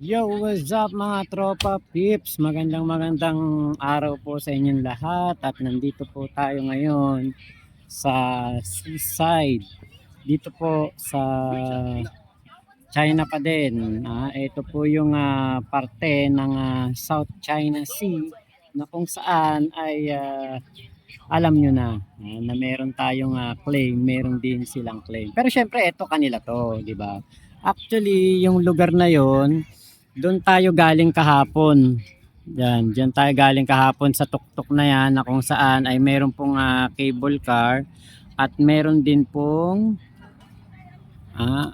Yo, what's up mga tropa pips? Magandang araw po sa inyong lahat at nandito po tayo ngayon sa seaside. Dito po sa China pa din. Ito po yung parte ng South China Sea na kung saan ay alam nyo na meron tayong claim, meron din silang claim. Pero syempre ito kanila to, di ba? Actually, yung lugar na yon doon tayo galing kahapon. Diyan tayo galing kahapon sa tuktok na yan na kung saan ay meron pong cable car at meron din pong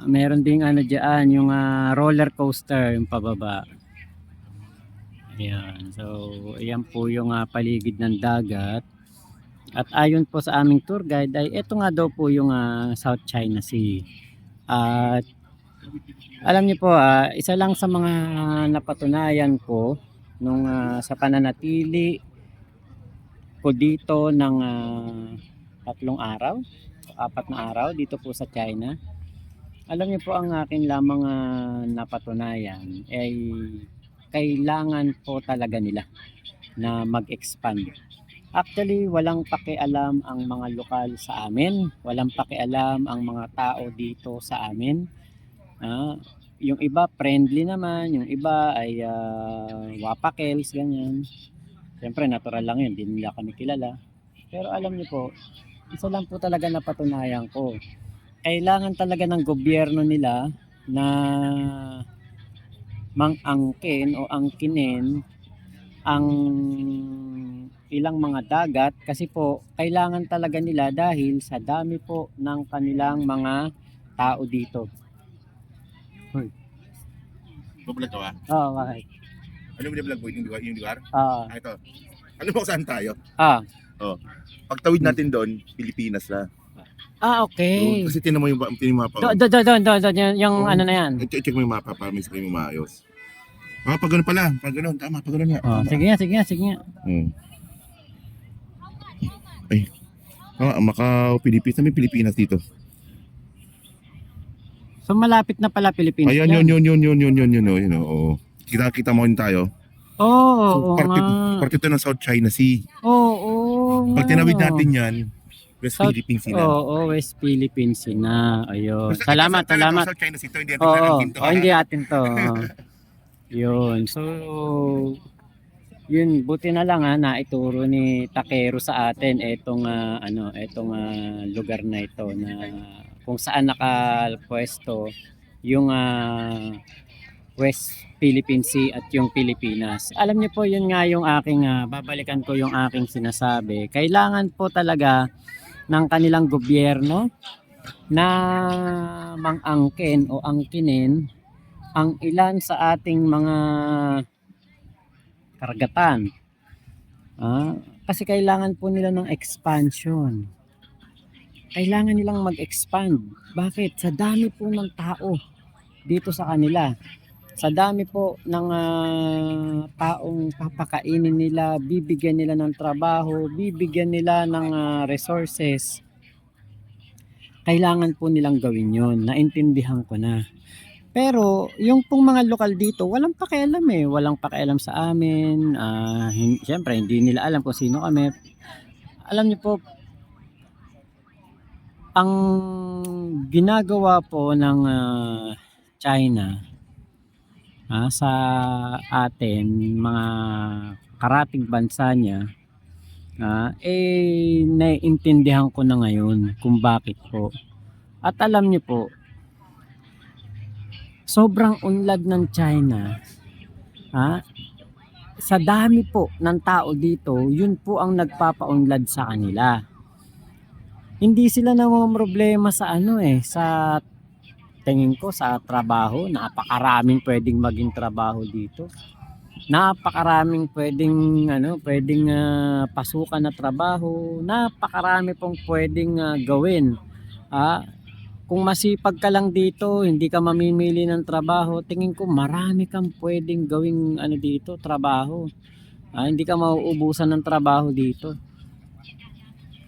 meron ding ano diyan yung roller coaster yung pababa. Ayan. So, ayan po yung paligid ng dagat. At ayon po sa aming tour guide ay ito nga daw po yung South China Sea. At alam niyo po, isa lang sa mga napatunayan ko nung sa pananatili ko dito ng 3 araw, 4 na araw dito po sa China. Alam niyo po ang akin lamang napatunayan ay kailangan po talaga nila na mag-expand. Actually, walang pakialam ang mga lokal sa amin, walang pakialam ang mga tao dito sa amin. Yung iba friendly naman, yung iba ay wapakels, ganyan. Siyempre natural lang yun, hindi nila kami kilala. Pero alam niyo po, isa lang po talaga napatunayan ko. Kailangan talaga ng gobyerno nila na mang-angkin o angkinin ang ilang mga dagat kasi po kailangan talaga nila dahil sa dami po ng kanilang mga tao dito. Hoy. Bablog ka ba? Oo, bakit? Ano mo vlog mo yung lugar? Ito. Alam mo kung saan tayo? Pagtawid natin doon, Pilipinas na. Okay. Kasi tinan mo yung mapa. Doon, yung ano na yan. Check mo yung mapa para may sabihin mo maayos. Pag ganun pala, pag ganun, tama, pag ganun nga. Sige nga. Ay, Macau, Pilipinas, may Pilipinas dito. So malapit na pala Pilipinas. Ayan, yun, oo. Kita mo yun tayo. Oo, parte to ng South China Sea. Oo. Pag tinawid natin yan, West Philippines Sea na. Oo, West Philippines Sea na. Ayun. Basta Salamat. South China Sea to, hindi atin lalangkin to. Hindi atin to. Yun. So, yun, buti na lang naituro ni Takero sa atin etong lugar na ito na kung saan nakapwesto yung West Philippine Sea at yung Pilipinas. Alam niyo po, yun nga yung aking babalikan ko yung aking sinasabi. Kailangan po talaga ng kanilang gobyerno na mang-angkin o angkinin ang ilan sa ating mga karagatan. Kasi kailangan po nila ng expansion. Kailangan nilang mag-expand. Bakit? Sa dami po ng tao dito sa kanila. Sa dami po ng taong papakainin nila, bibigyan nila ng trabaho, bibigyan nila ng resources. Kailangan po nilang gawin yun. Naintindihan ko na. Pero yung pong mga lokal dito, walang pakialam Walang pakialam sa amin. Siyempre, hindi nila alam kung sino kami. Alam niyo po, ang ginagawa po ng China sa atin, mga karating bansa niya, naiintindihan ko na ngayon kung bakit po. At alam niyo po, sobrang unlad ng China, sa dami po ng tao dito, yun po ang nagpapaunlad sa kanila. Hindi sila namomroblema sa sa tingin ko sa trabaho. Napakaraming pwedeng maging trabaho dito. Napakaraming pwedeng pasukan na trabaho. Napakarami pong pwedeng gawin. Kung masipag ka lang dito, hindi ka mamimili ng trabaho, tingin ko marami kang pwedeng gawing dito, trabaho. Hindi ka mauubusan ng trabaho dito.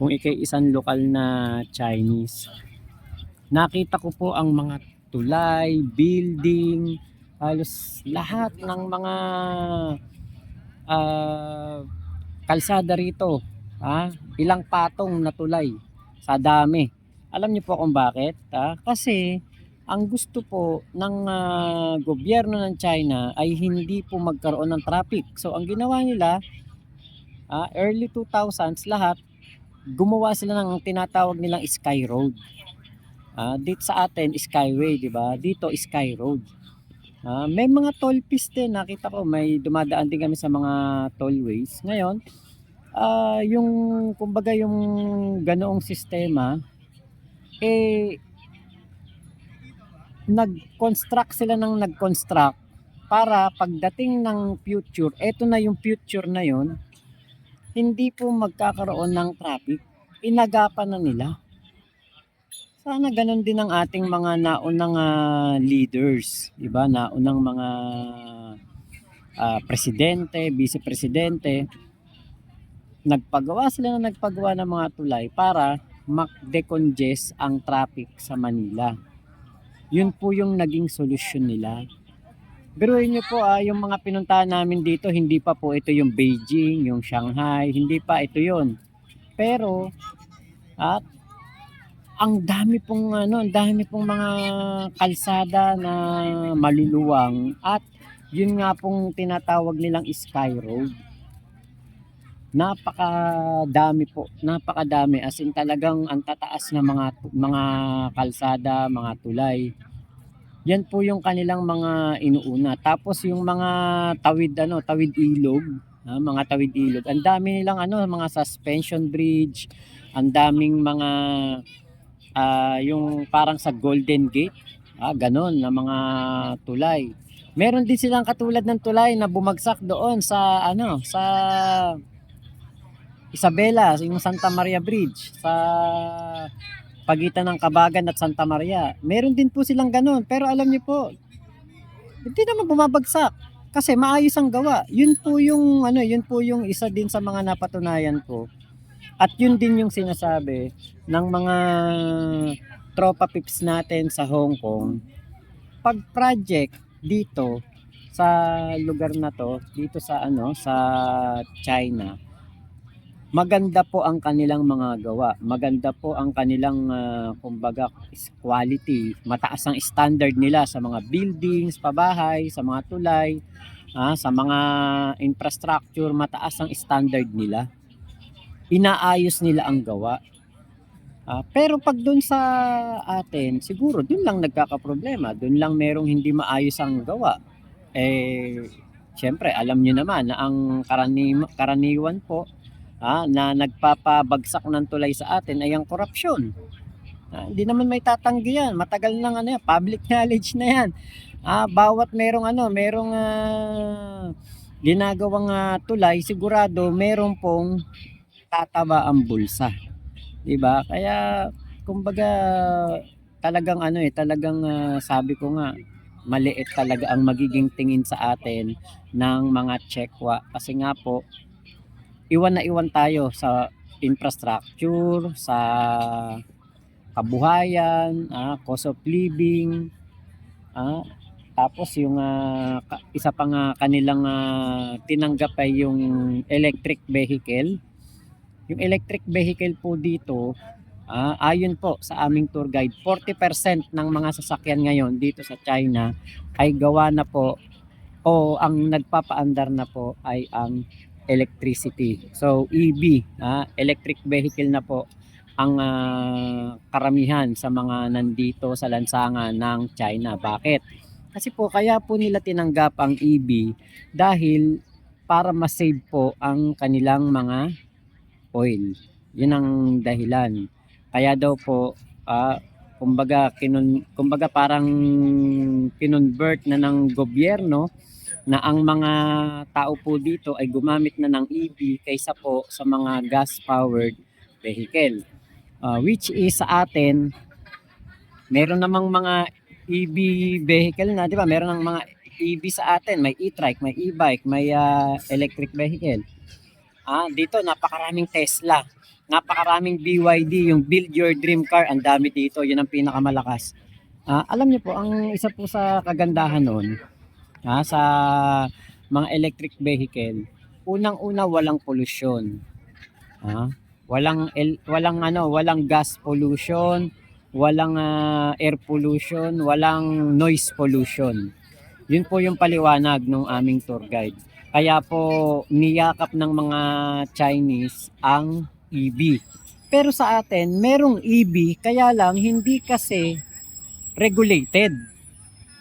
Kung ikay isang lokal na Chinese. Nakita ko po ang mga tulay, building, Halos lahat ng mga ah, kalsada rito, ilang patong na tulay sa dami. Alam niyo po kung bakit? Kasi ang gusto po ng gobyerno ng China ay hindi po magkaroon ng traffic. So ang ginawa nila, early 2000s lahat, gumawa sila ng tinatawag nilang Sky Road. Dito sa atin Skyway, 'di ba? Dito Sky Road. May mga toll fees din, nakita ko may dumadaan din kami sa mga tollways. Ngayon, yung kumbaga yung ganoong sistema, eh nag-construct sila ng nag-construct para pagdating ng future, eto na yung future na yon, hindi po magkakaroon ng traffic. Inagapan na nila. Sana ganun din ang ating mga naunang leaders, 'di ba? Naunang mga presidente, vice-presidente, nagpagawa sila ng nagpagawa ng mga tulay para mak-decongest ang traffic sa Manila. Yun po yung naging solusyon nila. Biruin niyo po, yung mga pinuntahan namin dito, hindi pa po ito yung Beijing, yung Shanghai, hindi pa ito yun. Pero at ang dami pong ang dami pong mga kalsada na maluluwang at yun nga pong tinatawag nilang Sky Road. Napakadami as in talagang ang tataas na mga kalsada, mga tulay. Yan po yung kanilang mga inuuna. Tapos yung mga tawid ilog, mga tawid ilog. Ang dami nilang mga suspension bridge, ang daming mga yung parang sa Golden Gate, ganon na mga tulay. Meron din silang katulad ng tulay na bumagsak doon sa sa Isabela, yung Santa Maria Bridge sa pagitan ng Kabagan at Santa Maria. Meron din po silang ganun, pero alam niyo po, hindi naman bumabagsak kasi maayos ang gawa. Yun po yung isa din sa mga napatunayan ko. At yun din yung sinasabi ng mga tropa pips natin sa Hong Kong. Pag project dito sa lugar na to, dito sa sa China, maganda po ang kanilang mga gawa. Maganda po ang kanilang kumbaga quality. Mataas ang standard nila sa mga buildings, pabahay, sa mga tulay, sa mga infrastructure, mataas ang standard nila. Inaayos nila ang gawa. Pero pag doon sa atin, siguro doon lang nagkakaproblema. Doon lang merong hindi maayos ang gawa. Siyempre, alam niyo naman na ang karaniwan po na nagpapabagsak ng tulay sa atin ay ang korupsyon. Hindi naman may tatanggi yan. Matagal nang public knowledge na yan. Bawat merong ginagawang tulay, sigurado merong pong tataba ang bulsa. 'Di ba? Kaya kumbaga talagang talagang sabi ko nga maliit talaga ang magiging tingin sa atin ng mga Chekwa kasi nga po iwan na iwan tayo sa infrastructure, sa kabuhayan, cost of living, tapos yung isa pang kanilang tinanggap ay yung electric vehicle. Yung electric vehicle po dito, ayon po sa aming tour guide, 40% ng mga sasakyan ngayon dito sa China ay gawa na po o ang nagpapaandar na po ay ang electricity. So EV, electric vehicle na po ang karamihan sa mga nandito sa lansangan ng China. Bakit? Kasi po kaya po nila tinanggap ang EV dahil para ma-save po ang kanilang mga oil. Yun ang dahilan. Kaya daw po kumbaga parang kinonvert na ng gobyerno na ang mga tao po dito ay gumamit na ng EV kaysa po sa mga gas-powered vehicle. Which is sa atin, meron namang mga EV vehicle na, di ba? Meron ng mga EV sa atin, may e-trike, may e-bike, may electric vehicle. Dito napakaraming Tesla, napakaraming BYD, yung Build Your Dream Car, ang dami dito, yun ang pinakamalakas. Alam niyo po, ang isa po sa kagandahan noon, Sa mga electric vehicle, unang-una walang polusyon. Walang gas pollution, walang air pollution, walang noise pollution. Yun po yung paliwanag ng aming tour guide. Kaya po niyakap ng mga Chinese ang EV. Pero sa atin, merong EV, kaya lang hindi kasi regulated.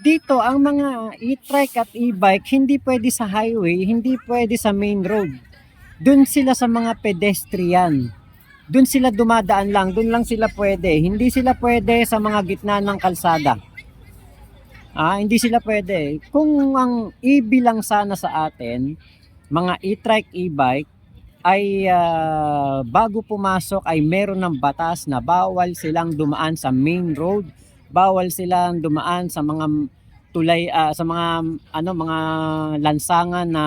Dito, ang mga e-trike at e-bike, hindi pwede sa highway, hindi pwede sa main road. Doon sila sa mga pedestrian. Doon sila dumadaan lang, doon lang sila pwede. Hindi sila pwede sa mga gitna ng kalsada. Hindi sila pwede. Kung ang EV lang sana sa atin, mga e-trike, e-bike, ay bago pumasok ay meron ng batas na bawal silang dumaan sa main road, bawal silang dumaan sa mga tulay, sa mga lansangan na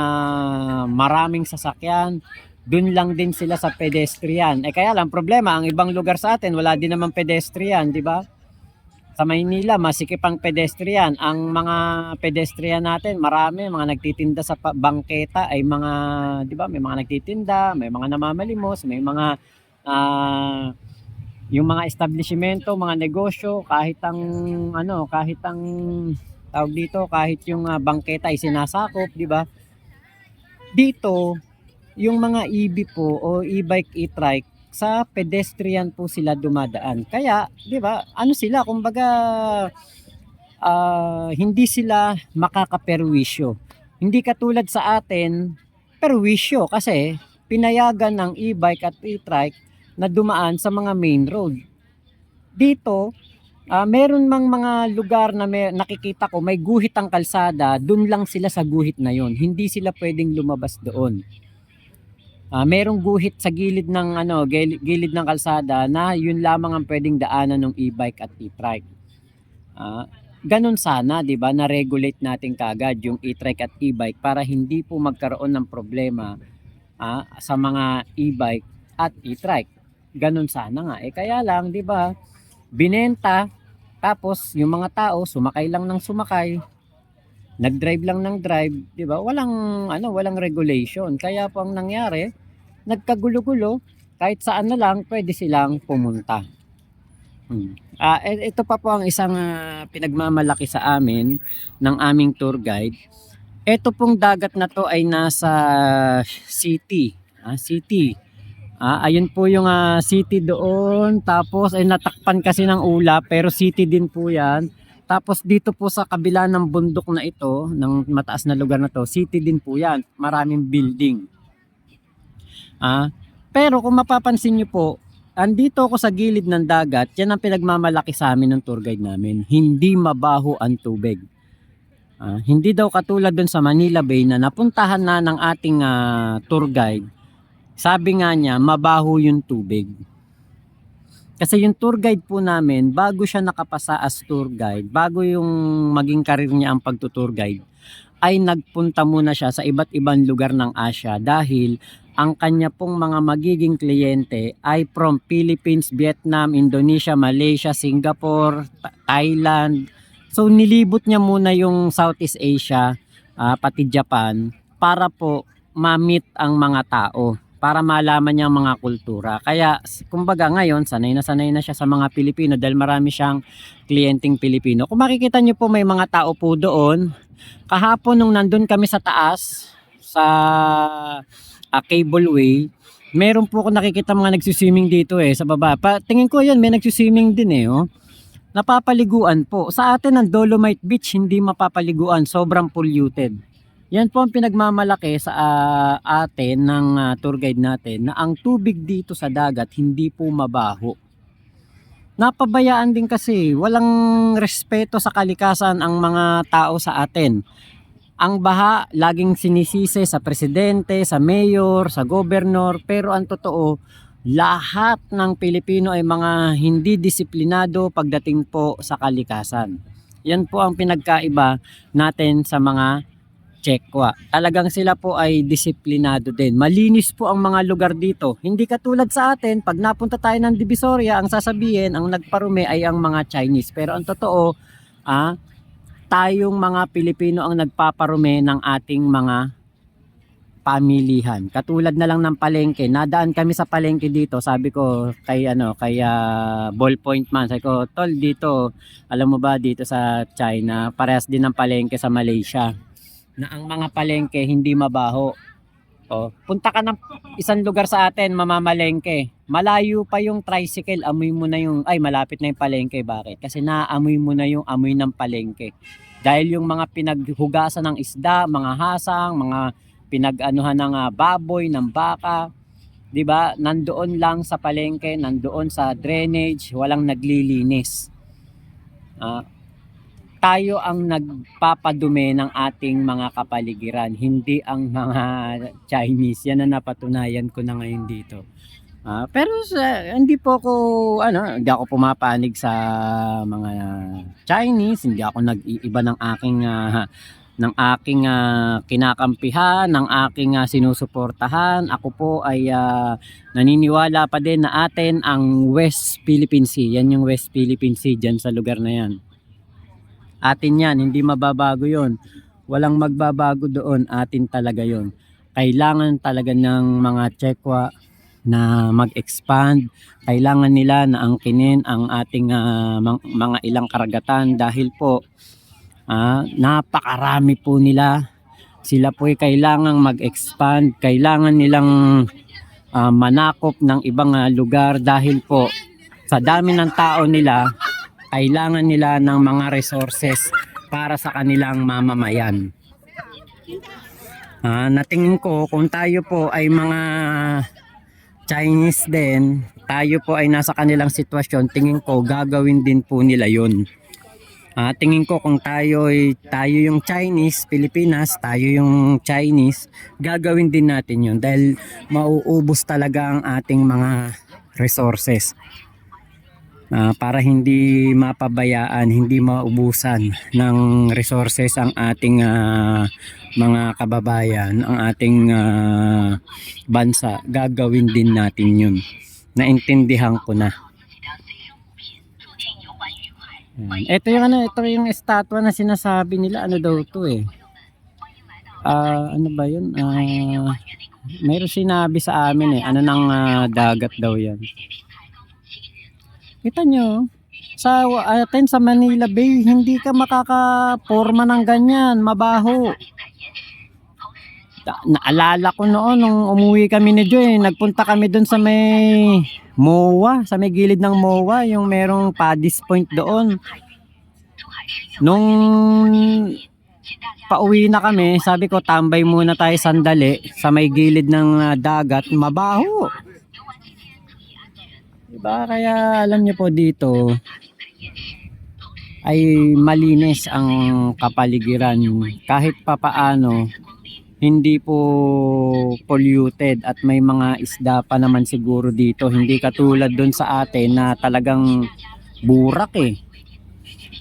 maraming sasakyan. Doon lang din sila sa pedestrian. Kaya lang problema, ang ibang lugar sa atin wala din naman pedestrian, di ba? Sa Maynila, masikip ang pedestrian. Ang mga pedestrian natin, marami, mga nagtitinda sa bangketa ay mga, di ba, may mga nagtitinda, may mga namamalimos, may mga, yung mga establishmento, mga negosyo, kahit ang tawag dito, kahit yung bangketa ay sinasakop, di ba? Dito, yung mga EV po o e-bike, e-trike, sa pedestrian po sila dumadaan. Kaya, 'di ba? Sila kumbaga hindi sila makakaperwisyo. Hindi katulad sa atin, perwisyo kasi pinayagan ng e-bike at e-trike na dumaan sa mga main road. Dito, meron mang mga lugar na nakikita ko may guhit ang kalsada, dun lang sila sa guhit na yon. Hindi sila pwedeng lumabas doon. Merong guhit sa gilid ng gilid ng kalsada na yun lamang ang pwedeng daanan ng e-bike at e-trike. Ganun sana, 'di ba, na regulate natin kaagad yung e-trike at e-bike para hindi po magkaroon ng problema sa mga e-bike at e-trike. Ganun sana nga. Kaya lang, 'di ba, binenta, tapos yung mga tao sumakay lang ng sumakay. Nag-drive lang ng drive, 'di ba? Walang regulation. Kaya po ang nangyari, nagkagulo-gulo, kahit saan na lang pwede silang pumunta. Ito pa po ang isang pinagmamalaki sa amin ng aming tour guide. Ito pong dagat na to ay nasa city. City. Ayun po yung city doon. Tapos ay natakpan kasi ng ulap, pero city din po yan. Tapos dito po sa kabila ng bundok na ito, ng mataas na lugar na to, city din po yan. Maraming building. Pero kung mapapansin nyo po, andito ako sa gilid ng dagat, yan ang pinagmamalaki sa amin ng tour guide namin. Hindi mabaho ang tubig. Hindi daw katulad dun sa Manila Bay na napuntahan na ng ating tour guide. Sabi nga niya, mabaho yung tubig. Kasi yung tour guide po namin, bago siya nakapasa as tour guide, bago yung maging karir niya ang pagtutour guide, ay nagpunta muna siya sa iba't ibang lugar ng Asia dahil ang kanya pong mga magiging kliyente ay from Philippines, Vietnam, Indonesia, Malaysia, Singapore, Thailand. So nilibot niya muna yung Southeast Asia, pati Japan, para po ma-meet ang mga tao, para malaman niya ang mga kultura. Kaya kumbaga ngayon sanay na siya sa mga Pilipino dahil marami siyang kliyenteng Pilipino. Kung makikita niyo po may mga tao po doon. Kahapon nung nandun kami sa taas sa cableway, meron po ako nakikita mga nagsuswimming dito sa baba. Tingin ko yan, may nagsuswimming din napapaliguan po. Sa atin ang Dolomite Beach hindi mapapaliguan, sobrang polluted. Yan po ang pinagmamalaki sa atin ng tour guide natin na ang tubig dito sa dagat hindi po mabaho. Napabayaan din kasi, walang respeto sa kalikasan ang mga tao sa atin. Ang baha laging sinisisi sa presidente, sa mayor, sa gobernador, pero ang totoo, lahat ng Pilipino ay mga hindi disiplinado pagdating po sa kalikasan. Yan po ang pinagkaiba natin sa mga Chekwa. Talagang sila po ay disiplinado din. Malinis po ang mga lugar dito. Hindi katulad sa atin, pag napunta tayo ng Divisoria, ang sasabihin, ang nagparumi ay ang mga Chinese. Pero ang totoo, tayong mga Pilipino ang nagpaparumi ng ating mga pamilihan. Katulad na lang ng palengke. Nadaan kami sa palengke dito. Sabi ko kay Ballpoint Man, sabi ko, tol, dito, alam mo ba dito sa China, parehas din ng palengke sa Malaysia. Na ang mga palengke hindi mabaho. Oh, punta ka ng isang lugar sa atin, mamamalengke. Malayo pa yung tricycle, amoy mo na yung, ay malapit na yung palengke. Bakit? Kasi naamoy mo na yung amoy ng palengke. Dahil yung mga pinaghugasan ng isda, mga hasang, mga pinag-anuhan ng baboy, ng baka, 'di ba? Nandoon lang sa palengke, nandoon sa drainage, walang naglilinis. Tayo ang nagpapadumi ng ating mga kapaligiran, hindi ang mga Chinese. Yan ang napatunayan ko na ngayon dito. Pero hindi po ako hindi ako pumapanig sa mga Chinese, hindi ako nag-iiba ng aking kinakampihan, ng aking sinusuportahan. Ako po ay naniniwala pa din na atin ang West Philippine Sea. Yan yung West Philippine Sea dyan sa lugar na yan. Atin yan, hindi mababago yon. Walang magbabago doon, atin talaga yon. Kailangan talaga ng mga Chekwa na mag-expand. Kailangan nila na angkinin ang ating mga ilang karagatan dahil po napakarami po nila. Sila po ay kailangang mag-expand, kailangan nilang manakop ng ibang lugar dahil po sa dami ng tao nila, kailangan nila ng mga resources para sa kanilang mamamayan. Natingin ko kung tayo po ay mga Chinese din, tayo po ay nasa kanilang sitwasyon, tingin ko gagawin din po nila yun. Tingin ko kung tayo yung Chinese, Pilipinas, tayo yung Chinese, gagawin din natin yun dahil mauubos talaga ang ating mga resources. Para hindi mapabayaan, hindi maubusan ng resources ang ating mga kababayan, ang ating bansa, gagawin din natin yun. Naintindihan ko na. Ito yung estatwa na sinasabi nila, ano daw to ano ba yun? Mayroon sinabi sa amin ano ng dagat daw yan. Kita nyo, sa atin sa Manila Bay, hindi ka makakaporma ng ganyan, mabaho. Naalala ko noon nung umuwi kami ni Joy, nagpunta kami doon sa may MOA, sa may gilid ng MOA, yung merong Paddy's Point doon. Nung pauwi na kami, sabi ko tambay muna tayo sandali sa may gilid ng dagat, mabaho. Diba? Kaya alam niyo po dito ay malinis ang kapaligiran kahit papaano, hindi po polluted at may mga isda pa naman siguro dito, hindi katulad doon sa atin na talagang burak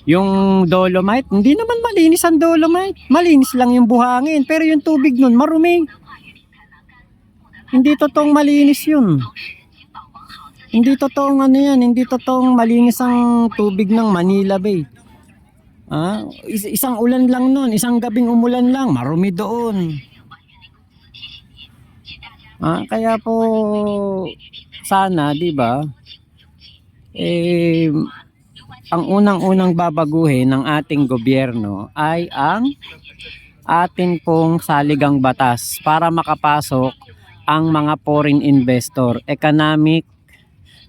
yung Dolomite, hindi naman malinis ang Dolomite, malinis lang yung buhangin pero yung tubig nun marumi, hindi totoong malinis yun. Hindi totoong hindi totoong malinis ang tubig ng Manila Bay. Isang ulan lang noon, isang gabing umulan lang, marumi doon. Kaya po sana, 'di ba? Ang unang-unang babaguhin ng ating gobyerno ay ang atin pong saligang batas para makapasok ang mga foreign investor, economic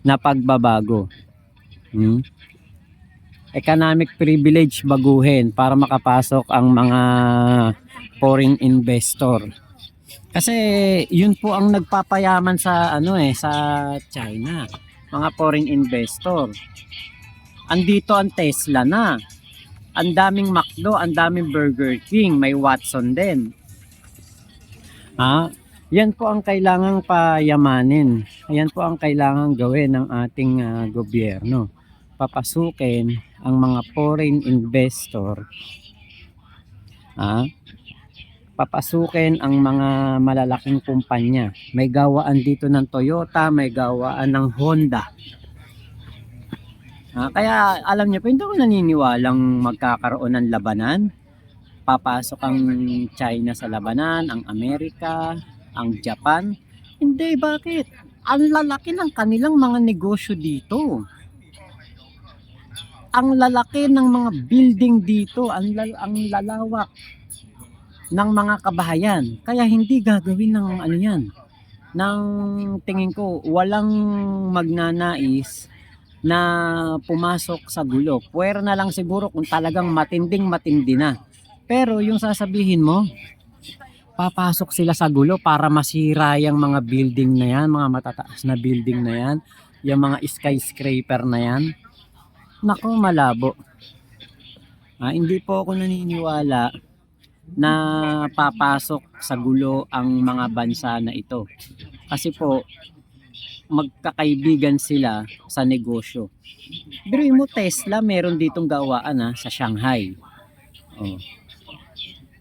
na pagbabago. Economic privilege baguhin para makapasok ang mga foreign investor. Kasi yun po ang nagpapayaman sa sa China, mga foreign investor. Andito ang Tesla na. Ang daming McDo, ang daming Burger King, may Watson din. Yan po ang kailangang payamanin. Ayan po ang kailangang gawin ng ating gobyerno. Papasukin ang mga foreign investor. Papasukin ang mga malalaking kumpanya. May gawaan dito ng Toyota, may gawaan ng Honda. Kaya alam niyo po, hindi ako naniniwalang magkakaroon ng labanan. Papasok ang China sa labanan, ang Amerika, ang Japan. Hindi, bakit? Ang lalaki ng kanilang mga negosyo dito. Ang lalaki ng mga building dito, ang lalawak ng mga kabahayan. Kaya hindi gagawin ng ano yan. Ng tingin ko, walang magnanais na pumasok sa gulo. Puwera na lang siguro kung talagang matinding-matindi na. Pero yung sasabihin mo, papasok sila sa gulo para masira yung mga building na yan, mga matataas na building na yan, yung mga skyscraper na yan. Nako, malabo. Hindi po ako naniniwala na papasok sa gulo ang mga bansa na ito. Kasi po, magkakaibigan sila sa negosyo. Biruin mo, Tesla, meron ditong gawaan sa Shanghai.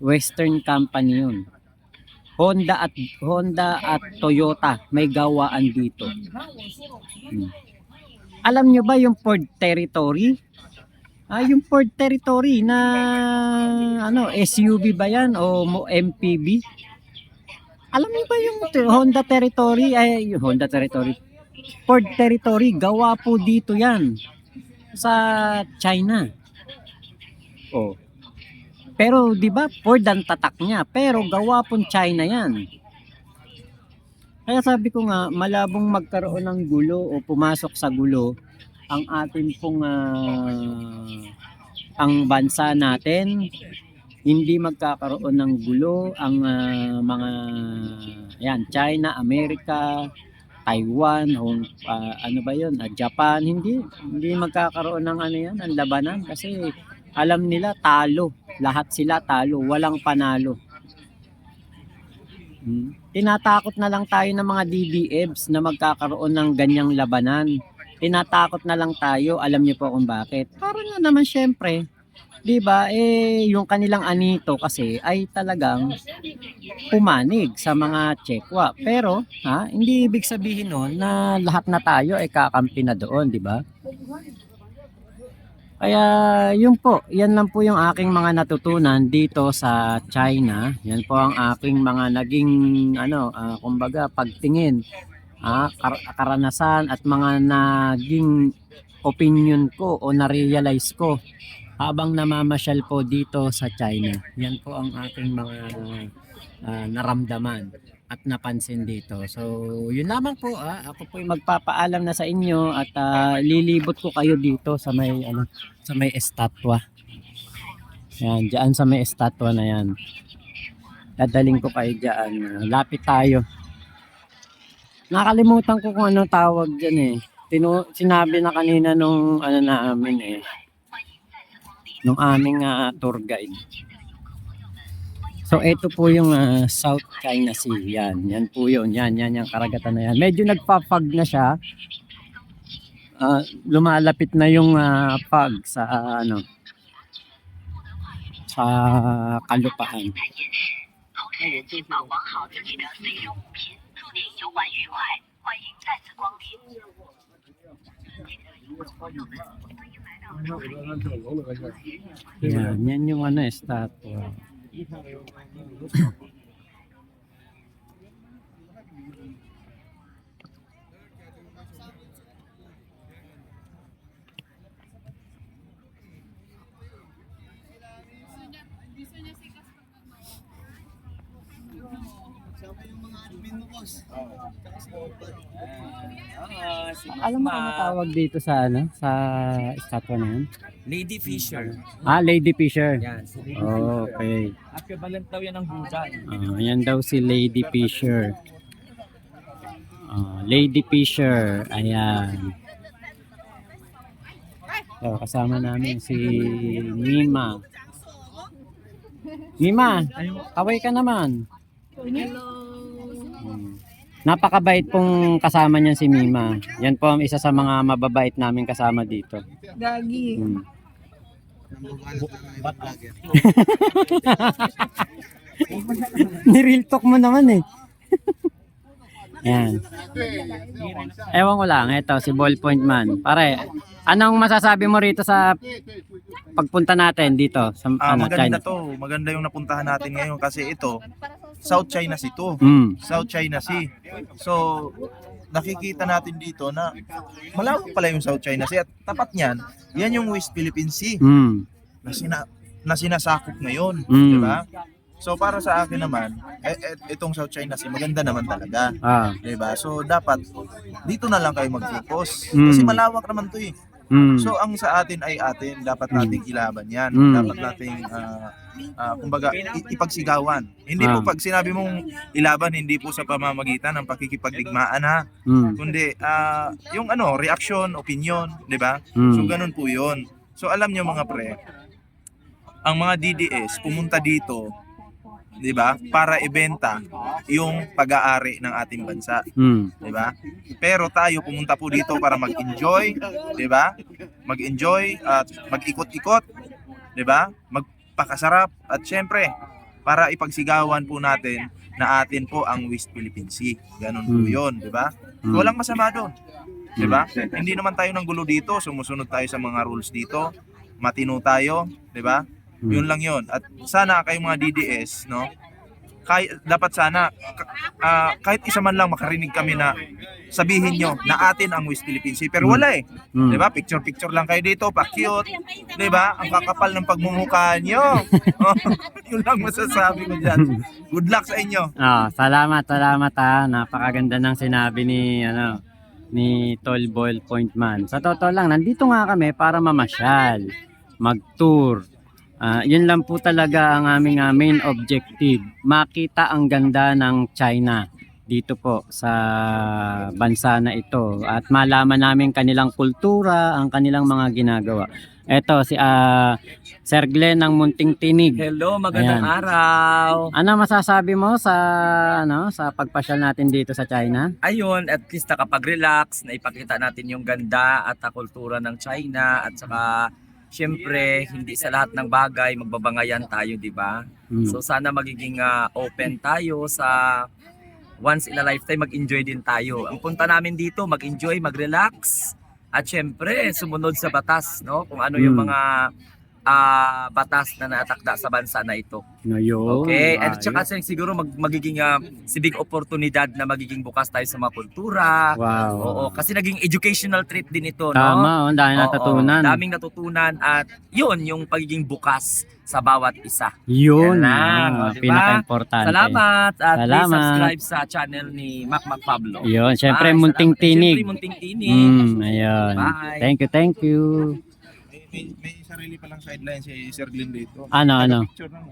Western company yun. Honda at Toyota may gawaan dito. Alam nyo ba yung Ford Territory? Yung Ford Territory na SUV ba yan o MPV? Alam niyo ba yung Honda Territory? Honda Territory. Ford Territory, gawa po dito yan sa China. Pero 'di ba Ford ang tatak niya, pero gawa pong China yan. Kaya sabi ko nga, malabong magkaroon ng gulo o pumasok sa gulo ang atin pong ang bansa natin. Hindi magkakaroon ng gulo ang mga China, Amerika, Taiwan, Japan, hindi magkakaroon ng ng labanan kasi alam nila talo, lahat sila talo, walang panalo. Tinatakot na lang tayo ng mga DDFs na magkakaroon ng ganyang labanan. Tinatakot na lang tayo, alam niyo po kung bakit. Para nga naman syempre, 'di ba? Yung kanilang anito kasi ay talagang pumanig sa mga Tsekwa. Pero, hindi ibig sabihin noon na lahat na tayo ay kakampi na doon, 'di ba? Kaya yun po, yan lang po yung aking mga natutunan dito sa China. Yan po ang aking mga naging kumbaga pagtingin, karanasan at mga naging opinion ko o na-realize ko habang namamasyal po dito sa China. Yan po ang aking mga naramdaman at napansin dito. So, yun lamang po. Ako po magpapaalam na sa inyo at lilibot ko kayo dito sa may estatwa. Yan, diyan sa may estatwa na yan. Dadaling ko kayo diyan. Lapit tayo. Nakalimutan ko kung anong tawag diyan sinabi na kanina nung namin nung aming tour guide. So ito po yung South China Sea. Yan po yun. Yan yung karagatan na yan. Medyo nagpa-fog na siya. Lumalapit na yung fog sa sa kalupaan. Yan yung estatwa. Alam mo ano tawag dito sa estatwa na yan? Lady Fisher. Lady Fisher. Yan. Okay. Equivalent daw yan ng Buddha. Yan daw si Lady Fisher. Lady Fisher. Ayan. So, kasama namin si Mima. Mima, kaway ka naman. Napakabait pong kasama niyan si Mima. Yan po ang isa sa mga mababait namin kasama dito. Gagi. Ni-real talk mo naman Yan. Ewan ko lang, ito si Ballpoint Man. Pare, Anong masasabi mo rito sa pagpunta natin dito sa Maganda China? to. Maganda yung napuntahan natin ngayon kasi ito, South China Sea to. Mm. South China Sea. So, nakikita natin dito na malawak pala yung South China Sea at tapat niyan, yan yung West Philippine Sea Mm. na sinasakop ngayon, Mm. di ba? So para sa akin naman, itong South China Sea maganda naman talaga. Ah. 'Di ba? So dapat dito na lang kayo mag-focus Mm. kasi malawak naman 'to eh. Mm. So ang sa atin ay atin, dapat nating ilaban 'yan. Mm. Dapat nating kumbaga ipagsigawan. Hindi po pag sinabi mong ilaban, hindi po sa pamamagitan ng pakikipagdigmaan ha, Mm. kundi yung reaction, opinion, 'di ba? Mm. So ganun po 'yon. So alam niyo mga pre, ang mga DDS pumunta dito, 'di ba? Para ibenta yung pag-aari ng ating bansa, Mm. 'di ba? Pero tayo pumunta po dito para mag-enjoy, 'di ba? Mag-enjoy at mag-ikot-ikot, 'di ba? Magpakasarap at syempre para ipagsigawan po natin na atin po ang West Philippine Sea. Ganun po 'yon, 'di ba? Walang masama doon. 'Di ba? Hindi naman tayo ng gulo dito, sumusunod tayo sa mga rules dito. Matino tayo, 'di ba? Yun lang yun. At sana kayong mga DDS, no? Dapat sana kahit isa man lang makarinig kami na sabihin nyo na atin ang West Philippine Sea. Pero wala eh. 'Di ba? Picture lang kayo dito, pa-cute. 'Di ba? Ang kakapal ng pagmumukha nyo. Yun lang masasabi ko diyan. Good luck sa inyo. Salamat ha. Napakaganda ng sinabi ni Tolboil Point Man. Sa totoo lang, nandito nga kami para mamasyal, mag-tour. Yun lang po talaga ang aming main objective. Makita ang ganda ng China dito po sa bansa na ito at malaman namin kanilang kultura, ang kanilang mga ginagawa. Eto si Sir Glenn ng Munting Tinig. Hello, magandang Ayan. araw. Ano masasabi mo sa sa pagpasyal natin dito sa China? Ayun, at least nakapag-relax, na ipakita natin yung ganda at kultura ng China at saka syempre hindi sa lahat ng bagay magbabangayan tayo, di ba? So sana magiging open tayo sa once in a lifetime, mag-enjoy din tayo. Ang punta namin dito, mag-enjoy, mag-relax at syempre sumunod sa batas, no? Kung ano yung mga batas na naatakda sa bansa na ito. Ngayon. Okay, at saka siguro magiging civic oportunidad na magiging bukas tayo sa mga kultura. Wow. Oo, kasi naging educational trip din ito, no? Tama, ang dami natutunan. Daming natutunan at yun yung pagiging bukas sa bawat isa. Yun Yan lang, diba? pinaka-importante. Salamat at please Salamat. subscribe sa channel ni Mac Pablo. Yun, syempre Bye. Munting Salamat. Tinig. Syempre, Munting Tinig. Ayun. Bye. Thank you. May sarili pa lang sideline si Sir Glenn dito. Ano? Picture ng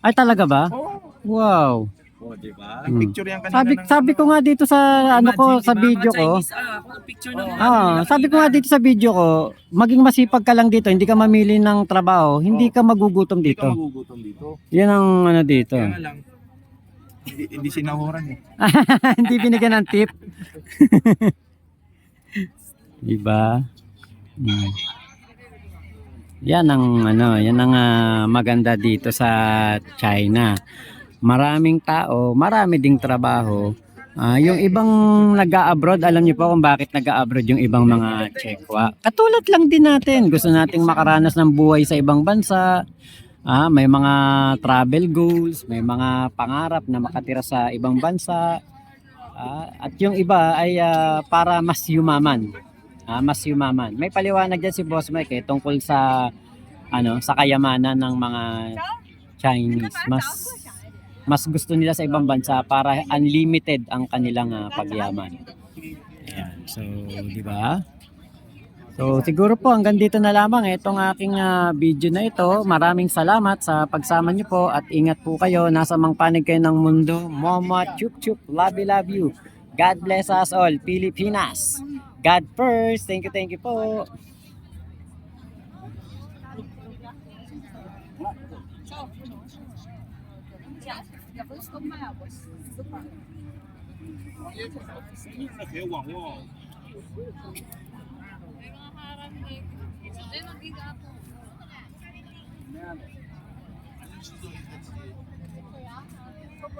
Ay talaga ba? Wow. Oh, di ba? Picture yan kanina. Sabi ko nga dito sa sa video ko. Sabi ko nga dito sa video ko, maging masipag ka lang dito, hindi ka mamili ng trabaho, hindi ka magugutom Hindi ka dito. magugutom dito. Yan ang dito. Kaya nga lang, hindi sinahuran eh. Hindi binigyan ng tip. Diba? Yan ang maganda dito sa China. Maraming tao, marami ding trabaho. Yung ibang nag-a-abroad, alam niyo po kung bakit nag-a-abroad yung ibang mga Chekwa. Katulad lang din natin, gusto nating makaranas ng buhay sa ibang bansa. May mga travel goals, may mga pangarap na makatira sa ibang bansa. At yung iba ay para mas yumaman. Mas yumaman. May paliwanag dyan si Boss Mike tungkol sa sa kayamanan ng mga Chinese. Mas gusto nila sa ibang bansa para unlimited ang kanilang pagyaman. Ayan. So, di ba? So, siguro po hanggang dito na lamang itong aking video na ito. Maraming salamat sa pagsama niyo po at ingat po kayo. Nasa mang panig kayo ng mundo. Mama chup chup. Love you. God bless us all. Pilipinas. God first. Thank you po.